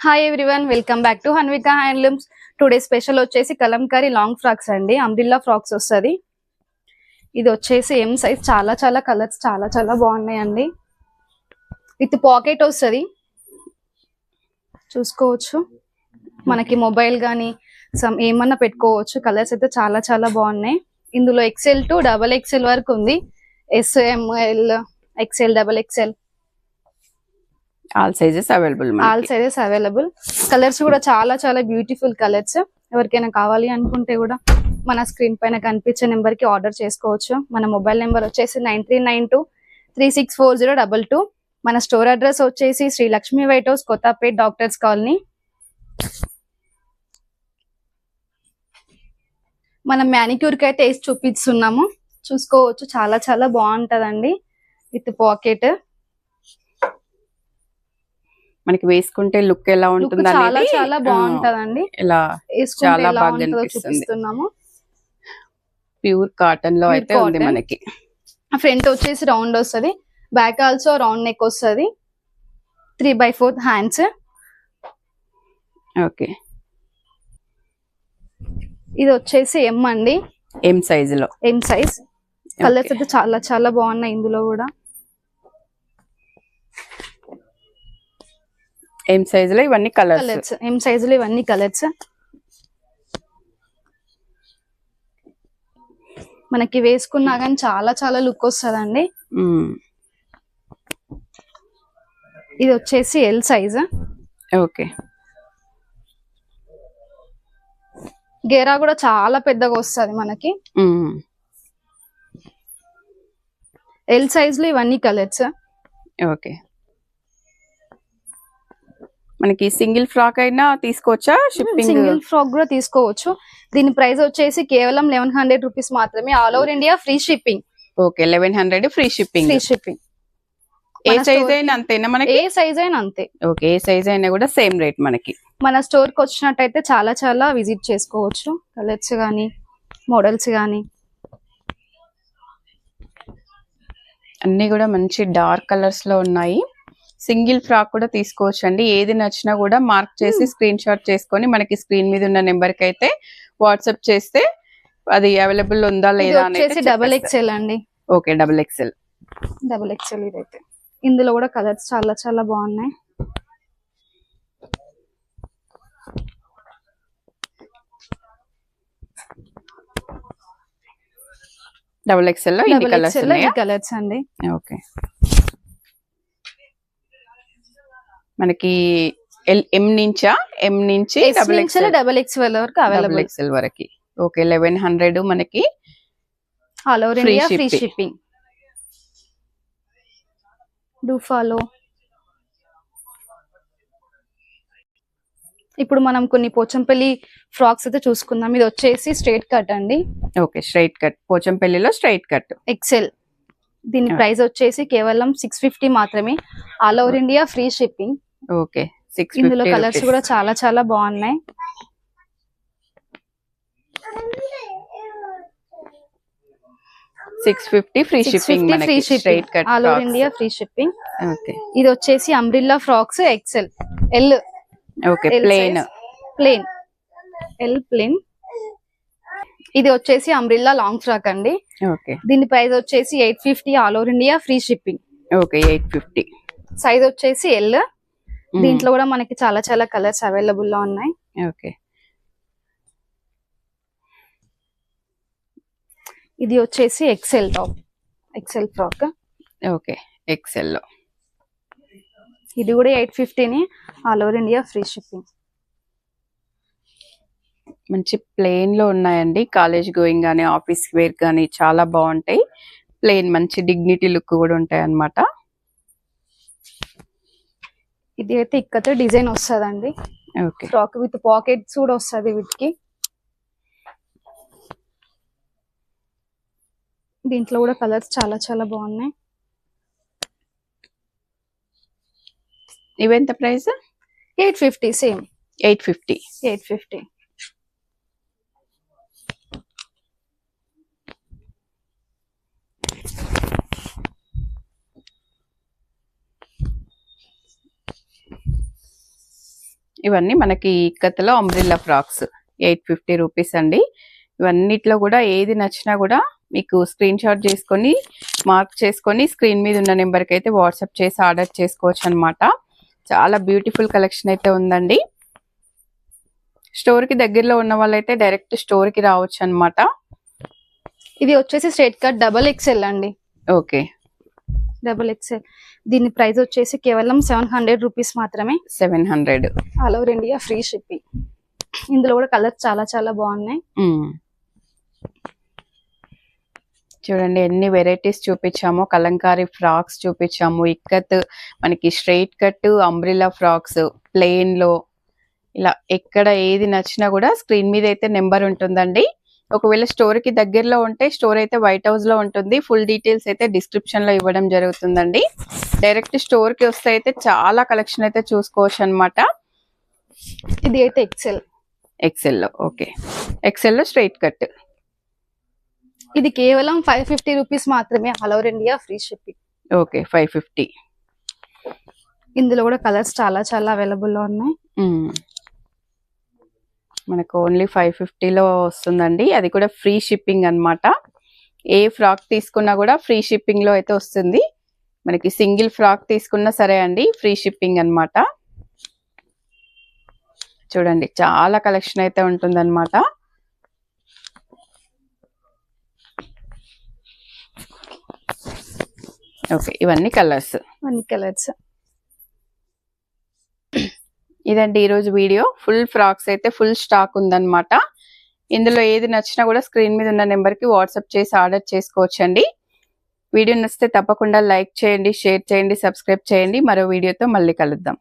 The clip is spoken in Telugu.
Hi everyone, welcome back to Hanvika handlooms. Today special వచ్చేసి కలంకారీ లాంగ్ ఫ్రాక్స్ అండి, అంబ్రిల్లా ఫ్రాక్స్ వస్తుంది. ఇది వచ్చేసి ఎం సైజ్, చాలా చాలా కలర్స్ చాలా చాలా బాగున్నాయండి. విత్ పాకెట్ వస్తుంది, చూసుకోవచ్చు. మనకి మొబైల్ కానీ ఏమన్నా పెట్టుకోవచ్చు. కలర్స్ అయితే చాలా చాలా బాగున్నాయి. ఇందులో ఎక్సెల్ టు డబల్ ఎక్సెల్ వరకు ఉంది. S M L, XL, double XL, all sizes available. Colours కూడా చాలా చాలా బ్యూటిఫుల్ కలర్స్. ఎవరికైనా కావాలి అనుకుంటే కూడా మన స్క్రీన్ పైన కనిపించే నెంబర్ కి ఆర్డర్ చేసుకోవచ్చు. మన మొబైల్ నెంబర్ వచ్చేసి 9392364022. మన స్టోర్ అడ్రస్ వచ్చేసి Shri Lakshmi white house, Kothapet, doctors colony. మనం మ్యానిక్యూర్ కి అయితే వేసి చూపిస్తున్నాము, చూసుకోవచ్చు. చాలా చాలా బాగుంటదండి, విత్ పాకెట్. మనకి వేసుకుంటే లుక్ ఎలా ఉంటుంది చాలా చాలా బాగుంటదండి. చాలా బాగా చూపిస్తున్నాము. ప్యూర్ కాటన్ లో అయితే ఉంది. మనకి ఫ్రంట్ వచ్చేసి రౌండ్ వస్తుంది, బ్యాక్ ఆల్సో రౌండ్ నెక్ వస్తుంది. 3/4 హ్యాండ్స్. ఓకే, ఇది వచ్చేసి ఎం అండి, ఎం సైజ్ లో. M size. కలర్స్ అయితే చాలా చాలా బాగున్నాయి ఇందులో కూడా. ఎం సైజ్ లో ఇవన్నీ కలర్స్. ఎం సైజ్ లో ఇవన్నీ కలర్స్. మనకి వేసుకున్నా కానీ చాలా చాలా లుక్ వస్తుందండి. ఇది వచ్చేసి ఎల్ సైజ్. ఓకే, గేరా కూడా చాలా పెద్దగా వస్తుంది మనకి. ఎల్ సైజ్ లో ఇవన్నీ కలర్స్. ఓకే, మనకి సింగిల్ ఫ్రాక్ అయినా తీసుకోవచ్చా? షిప్పింగ్ సింగిల్ ఫ్రాక్ కూడా తీసుకోవచ్చు. దీని ప్రైస్ వచ్చేసి కేవలం 1100 రూపీస్ మాత్రమే. All over India free shipping. Okay, 1100 free shipping. Free shipping. ఏ సైజ్ అయినా అంతేనా? మనకి ఏ సైజ్ అయినా అంతే. ఓకే, ఏ సైజ్ అయినా కూడా సేమ్ రేట్ మనకి. మన స్టోర్ కి వచ్చినట్టయితే చాలా చాలా విజిట్ చేసుకోవచ్చు. కలర్స్ గానీ, మోడల్స్ గానీ అన్ని కూడా మంచి డార్క్ కలర్స్ లో ఉన్నాయి. సింగిల్ ఫ్రాక్ కూడా తీసుకోవచ్చు అండి. ఏది నచ్చినా కూడా మార్క్ చేసి స్క్రీన్ షాట్ చేసుకొని మనకి స్క్రీన్ మీద ఉన్న నెంబర్ కి అయితే వాట్సాప్ చేస్తే అది అవైలబుల్ ఉందా లేదా అనేది. డబల్ ఎక్స్ఎల్ అండి. Okay, double XL. Double XL ఇదైతే. ఇందులో కూడా కలర్స్ చాలా చాలా బాగున్నాయి. డబల్ ఎక్స్ఎల్ లో ఇన్ని కలర్స్ ఉన్నాయి. కలర్స్ అండి. ఓకే, మనకి ఎం నుంచి డబల్ ఎక్స్ఎల్ వరకు అవైలబుల్. ఎక్స్ఎల్ వరకు. ఓకే, 1100 మనకి all over India free shipping. Do follow. ఇప్పుడు మనం కొన్ని పోచంపల్లి ఫ్రాక్స్ అయితే చూసుకుందాం. ఇది వచ్చేసి స్ట్రైట్ కట్ అండి. Okay, straight cut. పోచంపల్లిలో స్ట్రైట్ కట్ ఎక్సెల్. దీని ప్రైస్ వచ్చేసి కేవలం 650 మాత్రమే. All over India free shipping. Okay, 650. ఇందులో కలర్స్ కూడా చాలా చాలా బాగున్నాయి. 650 ఫ్రీ షిప్పింగ్ మనకి. Straight cut all over India free shipping. Okay, ఇది వచ్చేసి umbrella frocks XL, L. Okay, plain. L plain. ఇది వచ్చేసి అంబ్రిల్లా లాంగ్ ఫ్రాక్ అండి. ఓకే, దీని ప్రైస్ వచ్చేసి 850. All over India free shipping. Okay, 850. Size వచ్చేసి ఎల్. దీంట్లో కూడా మనకి చాలా చాలా కలర్స్ అవైలబుల్ లో ఉన్నాయి. ఓకే, ఇది వచ్చేసి excel top, excel frock. Okay, excel లో. ఇది కూడా 850ని. All over India free shipping. మంచి ప్లెయిన్ లో ఉన్నాయండి. కాలేజ్ గోయింగ్ గానీ, ఆఫీస్ వేర్ గానీ చాలా బాగుంటాయి. ప్లెయిన్ మంచి డిగ్నిటీ లుక్ కూడా ఉంటాయి అన్నమాట. ఇది అయితే ఇక్కతే డిజైన్ వస్తుందండి. ఓకే, ఫ్రాక్ విత్ పాకెట్స్ కూడా వస్తుంది వీటికి. దీంట్లో కూడా కలర్స్ చాలా చాలా బాగున్నాయి. ఇవెంత ప్రైస్? 850. సేమ్ 850. ఇవన్నీ మనకి ఇక్కత్లో అంబ్రిల్లా ఫ్రాక్స్ 850 రూపీస్ అండి. ఇవన్నిట్లో కూడా ఏది నచ్చినా కూడా మీకు స్క్రీన్ షాట్ చేసుకొని మార్క్ చేసుకొని స్క్రీన్ మీద ఉన్న నెంబర్కి అయితే వాట్సాప్ చేసి ఆర్డర్ చేసుకోవచ్చు అనమాట. చాలా బ్యూటిఫుల్ కలెక్షన్ అయితే ఉందండి. స్టోర్ కి దగ్గరలో ఉన్న వాళ్ళైతే డైరెక్ట్ స్టోర్ కి రావచ్చు అనమాట. ఇది వచ్చేసి స్ట్రైట్ కట్ డబల్ ఎక్స్ఎల్ అండి. Okay, double XL. దీని ప్రైస్ వచ్చేసి కేవలం 700 రూపీస్ మాత్రమే. 700. All over India free shipping. ఇందులో కూడా కలర్స్ చాలా చాలా బాగున్నాయి. చూడండి ఎన్ని వెరైటీస్ చూపించాము. కలంకారీ ఫ్రాక్స్ చూపించాము, ఇక్కత్, మనకి straight cut, umbrella frocks, plain లో, ఇలా ఎక్కడ ఏది నచ్చినా కూడా స్క్రీన్ మీద అయితే నెంబర్ ఉంటుందండి. ఒకవేళ స్టోర్ కి దగ్గరలో ఉంటే స్టోర్ అయితే వైట్ హౌస్ లో ఉంటుంది. ఫుల్ డీటెయిల్స్ అయితే డిస్క్రిప్షన్ లో ఇవ్వడం జరుగుతుందండి. డైరెక్ట్ స్టోర్ కి వస్తే అయితే చాలా కలెక్షన్ అయితే చూసుకోవచ్చు అనమాట. ఇది అయితే ఎక్సెల్. ఎక్సెల్ లో ఓకే, ఎక్సెల్ లో స్ట్రైట్ కట్. ఇది కేవలం 550 రూపీస్ మాత్రమే. All over India free shipping. Okay, 550. ఇందులో కూడా కలర్స్ చాలా చాలా అవైలబుల్ లో ఉన్నాయి. మనకు ఓన్లీ 550లో వస్తుందండి. అది కూడా ఫ్రీ షిప్పింగ్ అన్నమాట. ఏ ఫ్రాక్ తీసుకున్నా కూడా ఫ్రీ షిప్పింగ్ లో అయితే వస్తుంది. మనకి సింగిల్ ఫ్రాక్ తీసుకున్నా సరే అండి, ఫ్రీ షిప్పింగ్ అన్నమాట. చూడండి చాలా కలెక్షన్ అయితే ఉంటుందన్నమాట. ఓకే, ఇవన్నీ కలర్స్. ఇదండి ఈరోజు వీడియో. ఫుల్ ఫ్రాక్స్ అయితే ఫుల్ స్టాక్ ఉందన్నమాట. ఇందులో ఏది నచ్చినా కూడా స్క్రీన్ మీద ఉన్న నెంబర్కి వాట్సాప్ చేసి ఆర్డర్ చేసుకోవచ్చండి. వీడియో నచ్చితే తప్పకుండా లైక్ చేయండి, షేర్ చేయండి, సబ్స్క్రైబ్ చేయండి. మరో వీడియోతో మళ్ళీ కలుద్దాం.